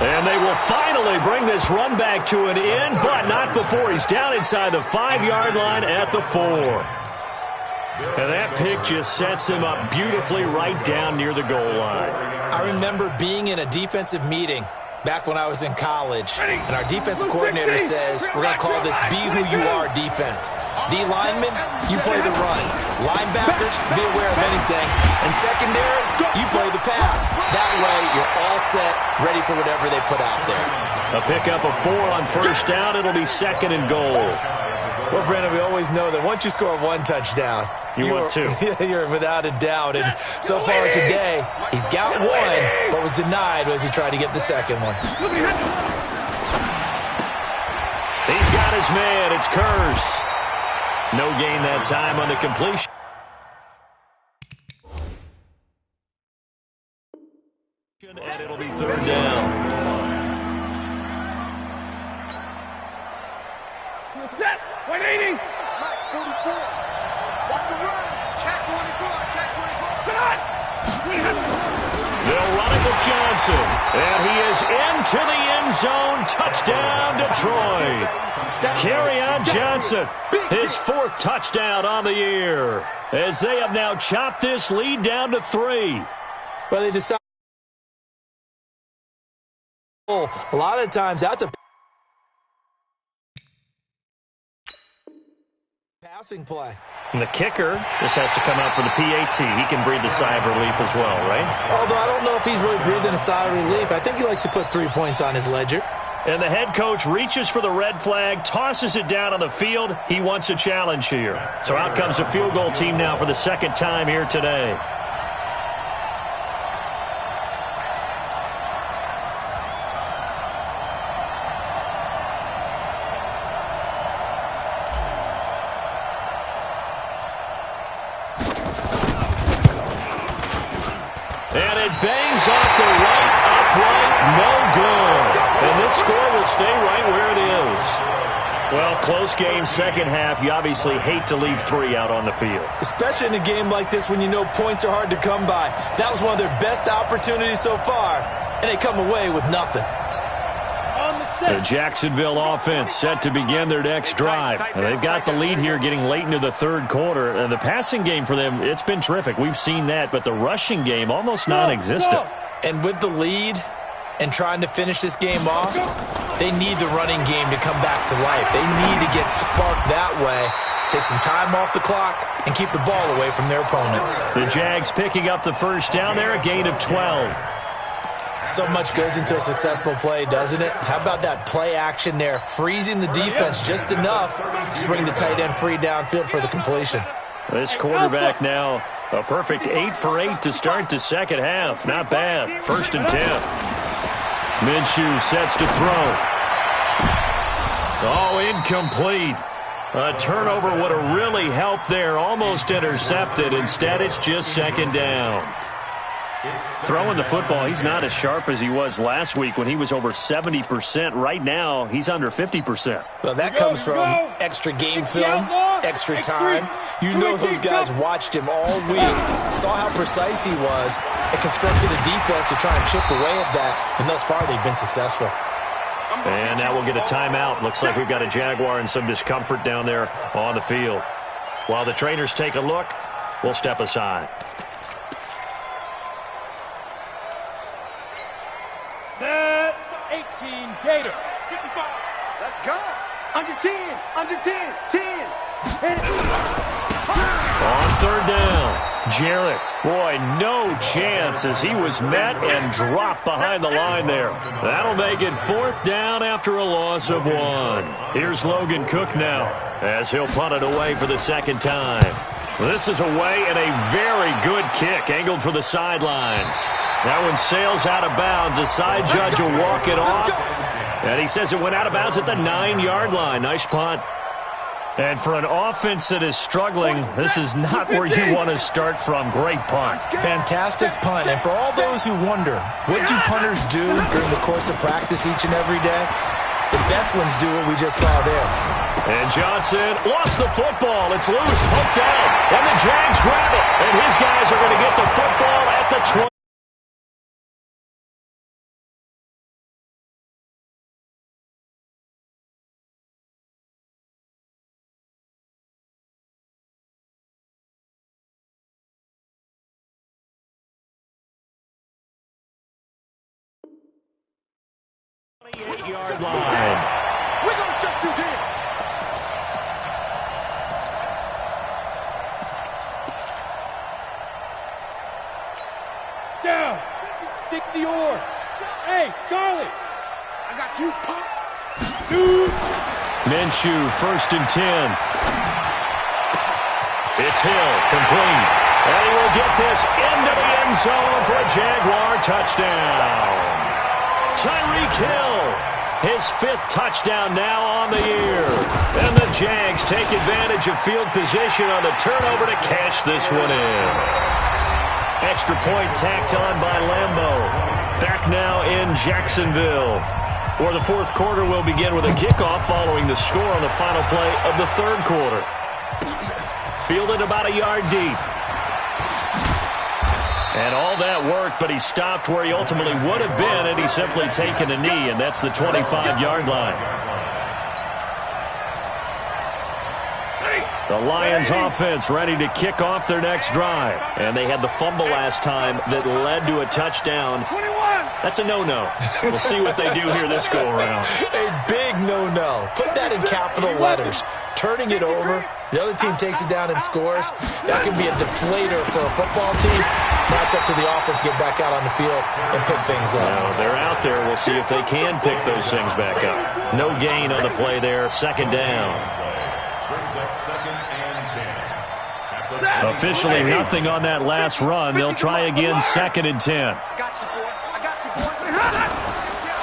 A: And they will finally bring this run back to an end, but not before he's down inside the 5-yard line at the 4. And that pick just sets him up beautifully right down near the goal line.
B: I remember being in a defensive meeting back when I was in college, and our defensive coordinator says, we're going to call this Be Who You Are defense. D linemen, you play the run. Linebackers, be aware of anything. And secondary, you play the pass. That way, you're all set, ready for whatever they put out there.
A: A pickup of 4 on 1st down. It'll be 2nd and goal.
B: Well, Brandon, we always know that once you score 1 touchdown,
A: want 2.
B: You're without a doubt. And so far today, he's got 1, but was denied as he tried to get the second one.
A: He's got his man. It's Kurz. No gain that time on the completion. And it'll be 3rd down.
D: Set. 180.
E: 44. Watch the run. Check 24. Check 24.
A: They'll run it with Johnson. And he is into the end zone. Touchdown, Detroit. Kerryon Johnson, his 4th touchdown on the year, as they have now chopped this lead down to 3.
B: Well, they decide. A lot of times, that's a passing play.
A: And the kicker just has to come out for the PAT. He can breathe a sigh of relief as well, right?
B: Although I don't know if he's really breathing a sigh of relief. I think he likes to put 3 points on his ledger.
A: And the head coach reaches for the red flag, tosses it down on the field. He wants a challenge here. So out comes the field goal team now for the 2nd time here today. off the right upright, no good. And this score will stay right where it is. Well, close game, second half. You obviously hate to leave 3 out on the field.
B: Especially in a game like this when you know points are hard to come by. That was one of their best opportunities so far, and they come away with nothing.
A: The Jacksonville offense set to begin their next drive. And they've got the lead here getting late into the third quarter. And the passing game for them, it's been terrific. We've seen that, but the rushing game almost non-existent.
B: And with the lead and trying to finish this game off, they need the running game to come back to life. They need to get sparked that way, take some time off the clock, and keep the ball away from their opponents.
A: The Jags picking up the first down there, a gain of 12.
B: So much goes into a successful play, doesn't it? How about that play action there, freezing the defense just enough to bring the tight end free downfield for the completion.
A: This quarterback now, a perfect 8 for 8 to start the second half. Not bad. 1st and 10. Minshew sets to throw. Oh, incomplete. A turnover would have really helped there. Almost intercepted. Instead, it's just 2nd down. Throwing the football, he's not as sharp as he was last week when he was over 70%. Right now, he's under 50%.
B: Well, that comes from extra game film, extra time. You know those guys watched him all week, saw how precise he was, and constructed a defense to try and chip away at that. And thus far, they've been successful.
A: And now we'll get a timeout. Looks like we've got a Jaguar and some discomfort down there on the field. While the trainers take a look, we'll step aside.
D: Set 18 Gator.
E: 55. Let's go. Under 10. Under 10. 10.
A: On 3rd down, Jarrett. Boy, no chance as he was met and dropped behind the line there. That'll make it 4th down after a loss of 1. Here's Logan Cook now as he'll punt it away for the 2nd time. This is away and a very good kick angled for the sidelines. That one sails out of bounds. The side judge will walk it off. And he says it went out of bounds at the 9-yard line. Nice punt. And for an offense that is struggling, this is not where you want to start from. Great punt.
B: Fantastic punt. And for all those who wonder, what do punters do during the course of practice each and every day? The best ones do what we just saw there.
A: And Johnson lost the football. It's loose, poked out. And the Jags grab it. And his guys are going to get the football at the 20. Yard line.
E: We're going to shut you down.
D: Down. 60 or. Hey, Charlie.
E: I got you, Pop.
D: Dude.
A: Minshew, 1st and 10. It's Hill, complete. And he will get this into the end zone for a Jaguar touchdown. Tyreek Hill, his 5th touchdown now on the year. And the Jags take advantage of field position on the turnover to cash this one in. Extra point tacked on by Lambeau. Back now in Jacksonville. For the 4th quarter, will begin with a kickoff following the score on the final play of the 3rd quarter. Fielded about a yard deep. And all that worked, but he stopped where he ultimately would have been, and he's simply taken a knee, and that's the 25-yard line. The Lions offense ready to kick off their next drive. And they had the fumble last time that led to a touchdown. That's a no-no. We'll see what they do here this go-around.
B: A big no-no. Put that in capital letters. Turning it over, the other team takes it down and scores. That can be a deflator for a football team. Now it's up to the offense to get back out on the field and pick things up.
A: Now, they're out there. We'll see if they can pick those things back up. No gain on the play there. 2nd down. Officially nothing on that last run. They'll try again, 2nd and 10.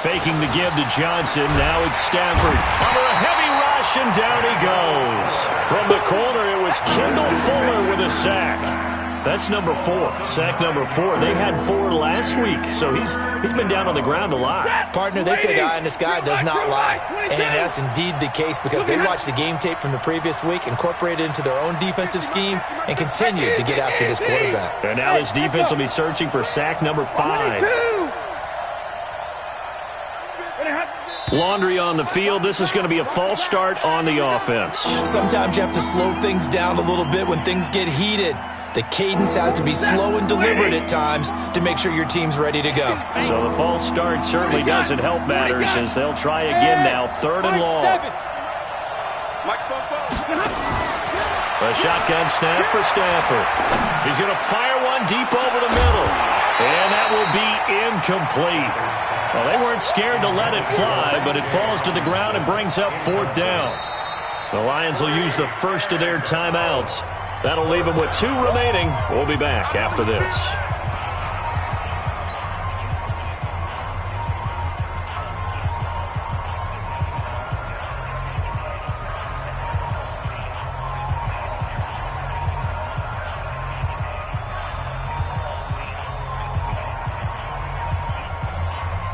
A: Faking the give to Johnson. Now it's Stafford. Under a heavy rush, and down he goes. From the corner, it was Kendall Fuller with a sack. That's number 4. Sack number 4. They had 4 last week, so he's been down on the ground a lot.
B: Partner, they say the eye in the sky does not lie. And that's indeed the case because they watched the game tape from the previous week, incorporated it into their own defensive scheme, and continued to get after this quarterback.
A: And now this defense will be searching for sack number 5. Laundry on the field. This is going to be a false start on the offense.
B: Sometimes you have to slow things down a little bit when things get heated. The cadence has to be slow and deliberate at times to make sure your team's ready to go.
A: So the false start certainly doesn't help matters as they'll try again now, 3rd and long. A shotgun snap for Stafford. He's going to fire one deep over the middle. And that will be incomplete. Well, they weren't scared to let it fly, but it falls to the ground and brings up 4th down. The Lions will use the first of their timeouts. That'll leave them with 2 remaining. We'll be back after this.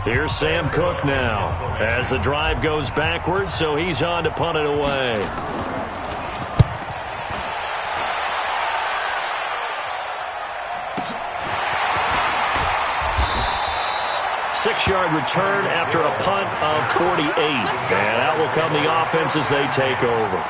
A: Here's Sam Cook now as the drive goes backwards, so he's on to punt it away. Six-yard return after a punt of 48. And out will come the offense as they take over.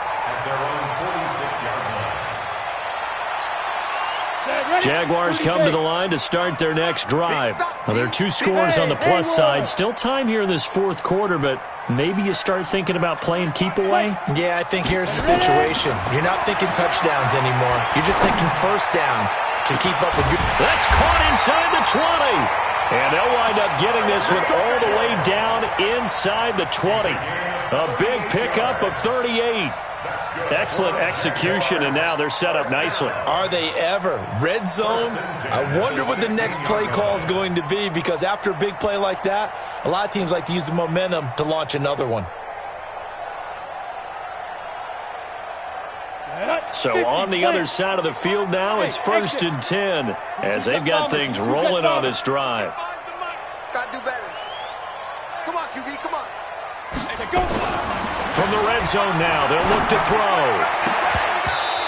A: Jaguars come to the line to start their next drive. Well, there are 2 scores on the plus side. Still time here in this 4th quarter, but maybe you start thinking about playing keep away?
B: Yeah, I think here's the situation. You're not thinking touchdowns anymore. You're just thinking first downs to keep up with you.
A: That's caught inside the 20. And they'll wind up getting this one all the way down inside the 20. A big pickup of 38. Excellent execution, and now they're set up nicely.
B: Are they ever? Red zone? I wonder what the next play call is going to be, because after a big play like that, a lot of teams like to use the momentum to launch another one.
A: So on the other side of the field now, it's 1st and 10 as they've got things rolling on this drive.
D: Got to do better. Come on, QB, come on.
A: From the red zone now, they'll look to throw.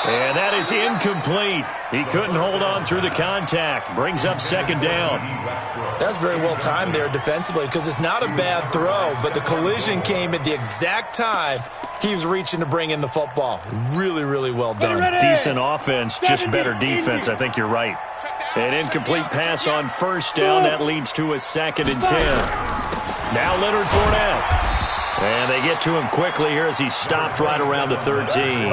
A: And that is incomplete. He couldn't hold on through the contact. Brings up 2nd down.
B: That's very well timed there defensively because it's not a bad throw, but the collision came at the exact time he was reaching to bring in the football. Really, really well done.
A: Decent offense, just better defense. I think you're right. An incomplete pass on 1st down. That leads to a 2nd and 10. Now Leonard Fournette. And they get to him quickly here as he's stopped right around the 13.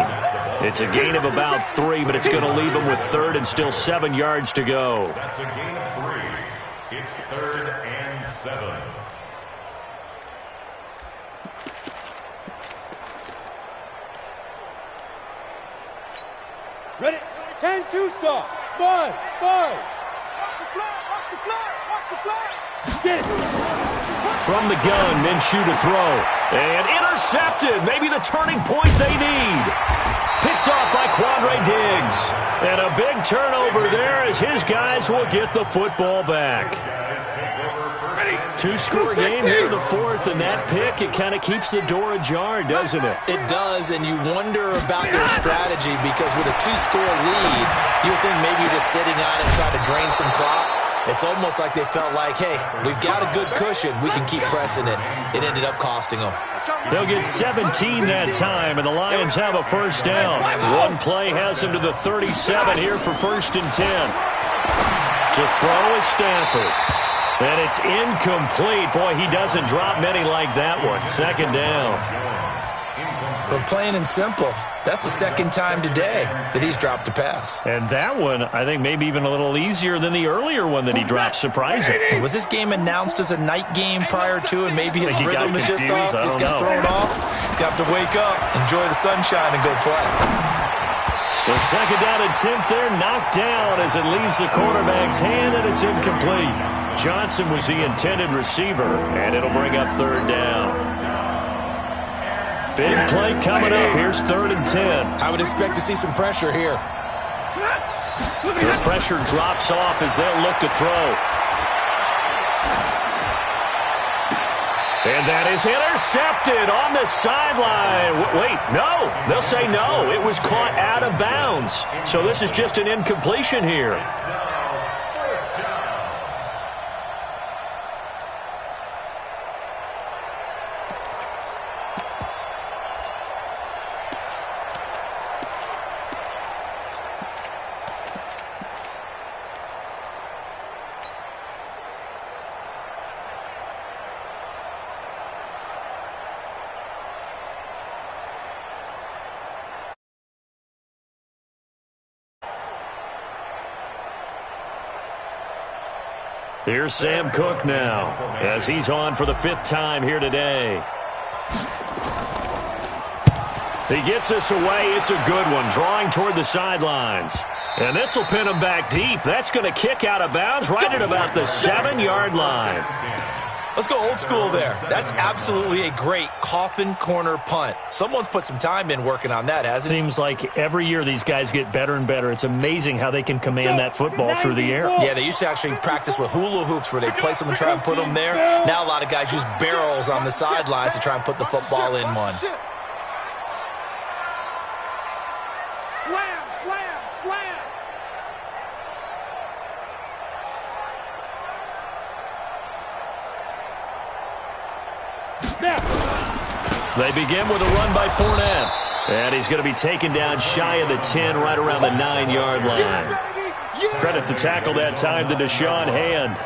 A: It's a gain of about 3, but it's going to leave him with 3rd and still 7 yards to go.
C: That's a gain of 3. It's 3rd and 7.
D: Ready? 10-2 stop. Buzz. Watch the fly. Get it.
A: From the gun, Minshew to throw. And intercepted. Maybe the turning point they need. Picked off by Quandre Diggs. And a big turnover there as his guys will get the football back. 2-score game here in the 4th, and that pick, it kind of keeps the door ajar, doesn't it?
B: It does, and you wonder about their strategy because with a 2-score lead, you would think maybe you're just sitting on it trying to drain some clock. It's almost like they felt like, hey, we've got a good cushion. We can keep pressing it. It ended up costing them.
A: They'll get 17 that time, and the Lions have a 1st down. One play has them to the 37 here for 1st and 10. To throw is Stafford. And it's incomplete. Boy, he doesn't drop many like that one. 2nd down.
B: But plain and simple, that's the 2nd time today that he's dropped a pass.
A: And that one, I think, maybe even a little easier than the earlier one that he dropped. Surprising.
B: Was this game announced as a night game prior to, and maybe his rhythm is just off? He's got thrown off. He's got to wake up, enjoy the sunshine, and go play.
A: The 2nd down attempt there knocked down as it leaves the quarterback's hand, and it's incomplete. Johnson was the intended receiver, and it'll bring up 3rd down. Big play coming up. Here's 3rd and 10.
B: I would expect to see some pressure here.
A: The pressure drops off as they'll look to throw. And that is intercepted on the sideline. Wait, no. They'll say no. It was caught out of bounds. So this is just an incompletion here. Here's Sam Cook now, as he's on for the 5th time here today. He gets this away. It's a good one, drawing toward the sidelines. And this will pin him back deep. That's going to kick out of bounds right at about the 7-yard line.
B: Let's go old school there. That's absolutely a great coffin corner punt. Someone's put some time in working on that, hasn't it?
A: Seems like every year these guys get better and better. It's amazing how they can command that football through the air.
B: Yeah, they used to actually practice with hula hoops where they place them and try and put them there. Now a lot of guys use barrels on the sidelines to try and put the football in one.
D: Slam, slam, slam.
A: They begin with a run by Fournette. And he's going to be taken down shy of the 10, right around the 9-yard line. Credit the tackle that time to Deshaun Hand.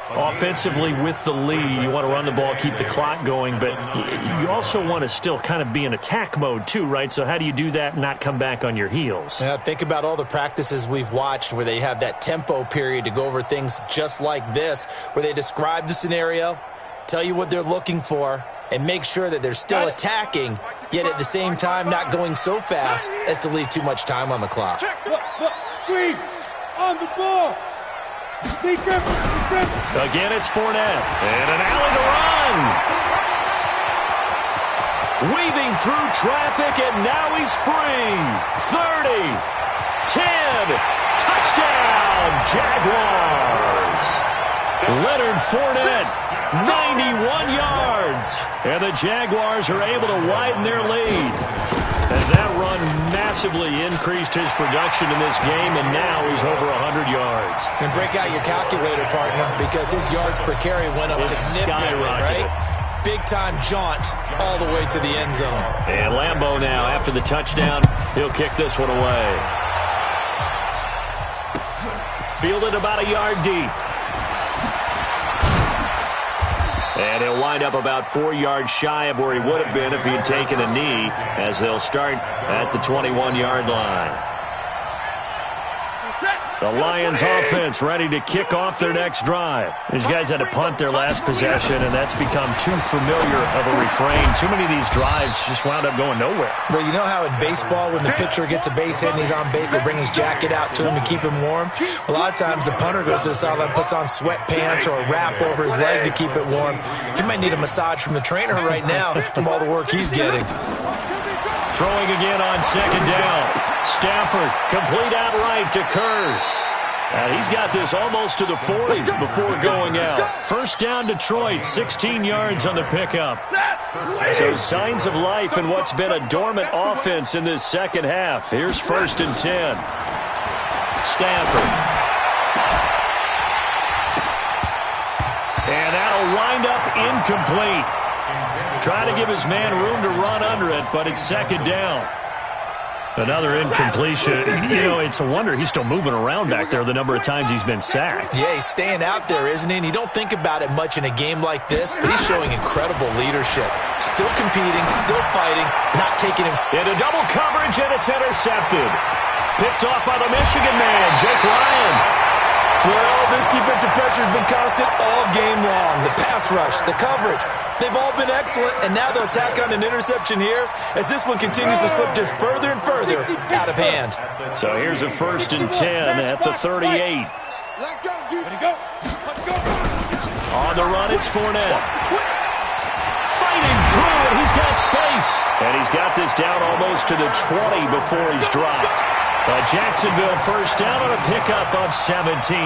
A: Offensively with the lead, you want to run the ball, keep the clock going, but you also want to still kind of be in attack mode too, right? So how do you do that and not come back on your heels?
B: Yeah, think about all the practices we've watched where they have that tempo period to go over things just like this, where they describe the scenario, tell you what they're looking for, and make sure that they're still attacking, yet at the same time not going so fast as to leave too much time on the clock.
D: Squeeze on the ball.
A: Again, it's Fournette. And an alley to run. Weaving through traffic, and now he's free. 30, 10, touchdown, Jaguars. Leonard Fournette, 91 yards. And the Jaguars are able to widen their lead. And that run massively increased his production in this game, and now he's over 100 yards.
B: And break out your calculator, partner, because his yards per carry went up significantly, right? Big-time jaunt all the way to the end zone.
A: And Lambeau now, after the touchdown, he'll kick this one away. Fielded about a yard deep. And he'll wind up about 4 yards shy of where he would have been if he had taken a knee, as they'll start at the 21-yard line. The Lions offense ready to kick off their next drive. These guys had to punt their last possession, and that's become too familiar of a refrain. Too many of these drives just wound up going nowhere.
B: Well, you know how in baseball when the pitcher gets a base hit and he's on base, they bring his jacket out to him to keep him warm? A lot of times the punter goes to the sideline, puts on sweatpants or a wrap over his leg to keep it warm. He might need a massage from the trainer right now from all the work he's getting.
A: Throwing again on second down. Stafford complete outright to Kurz. And he's got this almost to the 40 before going out. First down Detroit, 16 yards on the pickup. So signs of life in what's been a dormant offense in this second half. Here's 1st and 10. Stafford. And that'll wind up incomplete. Trying to give his man room to run under it, but it's second down. Another incompletion. You know, it's a wonder he's still moving around back there the number of times he's been sacked.
B: Yeah, he's staying out there, isn't he? And you don't think about it much in a game like this, but he's showing incredible leadership. Still competing, still fighting, not taking him.
A: Into double coverage, and it's intercepted. Picked off by the Michigan man, Jake Ryan.
B: Well, this defensive pressure has been constant all game long. The pass rush, the coverage, they've all been excellent, and now they'll tack on an interception here as this one continues to slip just further and further out of hand.
A: So here's a 1st and 10 at the 38.
D: Let's go, G. Let's go.
A: On the run, it's Fournette. Fighting through, and he's got space. And he's got this down almost to the 20 before he's dropped. A Jacksonville first down on a pickup of 17.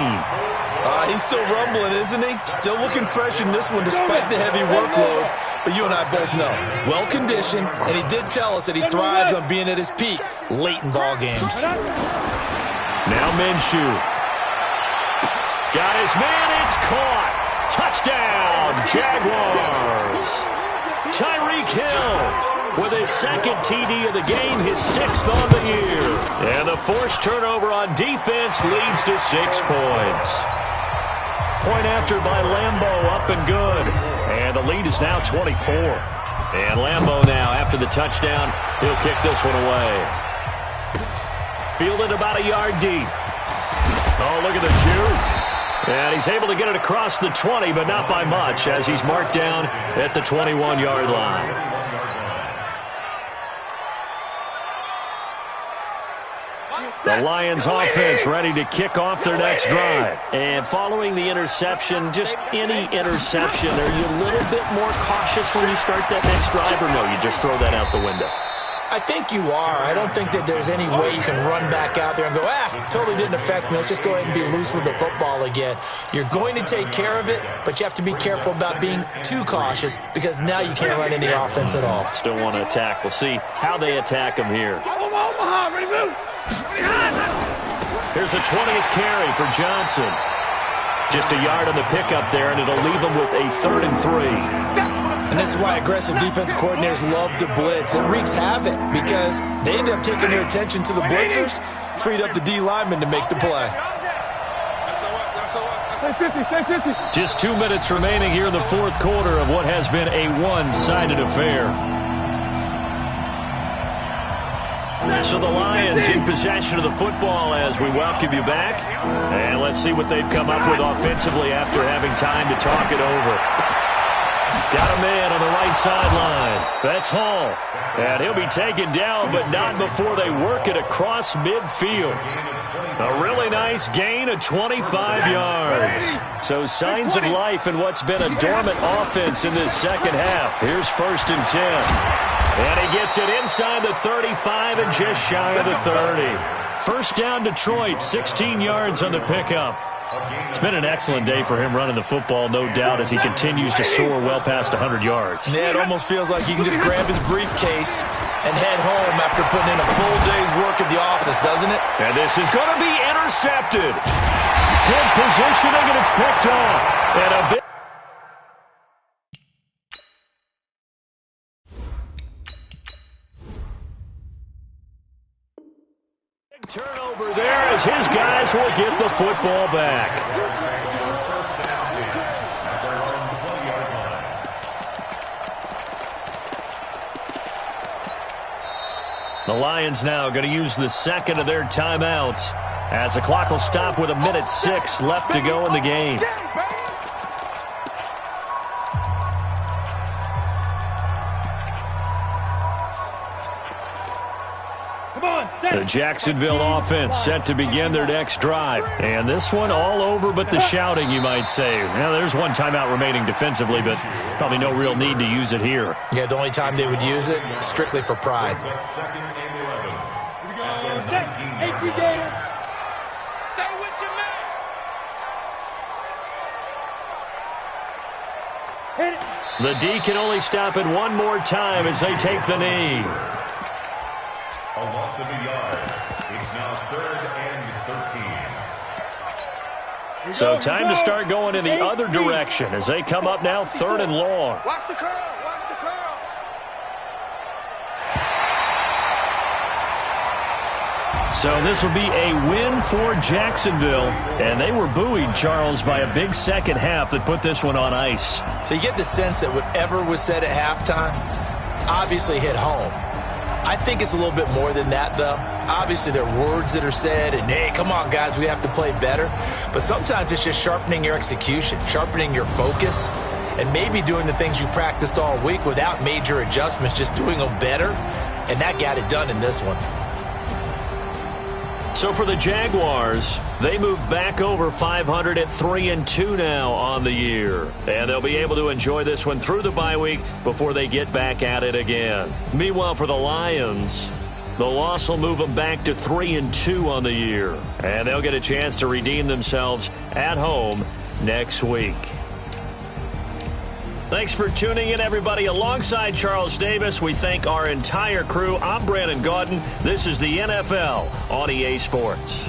F: He's still rumbling, isn't he? Still looking fresh in this one despite the heavy workload. But you and I both know, well-conditioned, and he did tell us that he thrives on being at his peak late in ball games.
A: Now Minshew. Got his man, it's caught. Touchdown, Jaguars. Tyreek Hill with his second TD of the game, his 6th on the year. And the forced turnover on defense leads to 6 points. Point after by Lambeau, up and good. And the lead is now 24. And Lambeau now, after the touchdown, he'll kick this one away. Fielded about a yard deep. Oh, look at the juke. And he's able to get it across the 20, but not by much, as he's marked down at the 21-yard line. The Lions offense ready to kick off their next drive. And following the interception, just any interception, are you a little bit more cautious when you start that next drive, or no, you just throw that out the window?
B: I think you are. I don't think that there's any way you can run back out there and go, totally didn't affect me. Let's just go ahead and be loose with the football again. You're going to take care of it, but you have to be careful about being too cautious because now you can't run any offense at all.
A: Still want to attack. We'll see how they attack him here. Here's a 20th carry for Johnson. Just a yard on the pickup there, and it'll leave him with a 3rd and 3.
B: And this is why aggressive defense coordinators love to blitz. It wreaks havoc because they end up taking their attention to the blitzers, freed up the D lineman to make the play.
A: Just 2 minutes remaining here in the 4th quarter of what has been a one-sided affair. So the Lions in possession of the football as we welcome you back. And let's see what they've come up with offensively after having time to talk it over. Got a man on the right sideline. That's Hall. And he'll be taken down, but not before they work it across midfield. A really nice gain of 25 yards. So signs of life in what's been a dormant offense in this second half. Here's 1st and 10. And he gets it inside the 35 and just shy of the 30. First down Detroit, 16 yards on the pickup. It's been an excellent day for him running the football, no doubt, as he continues to soar well past 100 yards.
F: Yeah, it almost feels like he can just grab his briefcase and head home after putting in a full day's work at the office, doesn't it?
A: And this is going to be intercepted. Good positioning, and it's picked off. And a bit. Turnover there as his guys will get the football back. The Lions now going to use the second of their timeouts as the clock will stop with 1:06 left to go in the game. The Jacksonville offense set to begin their next drive. And this one all over but the shouting, you might say. Well, there's one timeout remaining defensively, but probably no real need to use it here.
B: Yeah, the only time they would use it, strictly for pride.
D: Here we go. Stay with your man. Hit it.
A: The D can only stop it one more time as they take the knee.
C: A loss of a yard. It's now 3rd and 13.
A: So time to start going in the other direction as they come up now 3rd and long.
D: Watch the curl. Watch the curls.
A: So this will be a win for Jacksonville. And they were buoyed, Charles, by a big second half that put this one on ice.
B: So you get the sense that whatever was said at halftime obviously hit home. I think it's a little bit more than that, though. Obviously, there are words that are said, and, hey, come on, guys, we have to play better. But sometimes it's just sharpening your execution, sharpening your focus, and maybe doing the things you practiced all week without major adjustments, just doing them better. And that got it done in this one.
A: So for the Jaguars, they move back over 500 at 3-2 now on the year. And they'll be able to enjoy this one through the bye week before they get back at it again. Meanwhile, for the Lions, The loss will move them back to 3-2 on the year. And they'll get a chance to redeem themselves at home next week. Thanks for tuning in, everybody. Alongside Charles Davis, we thank our entire crew. I'm Brandon Gaudin. This is the NFL on EA Sports.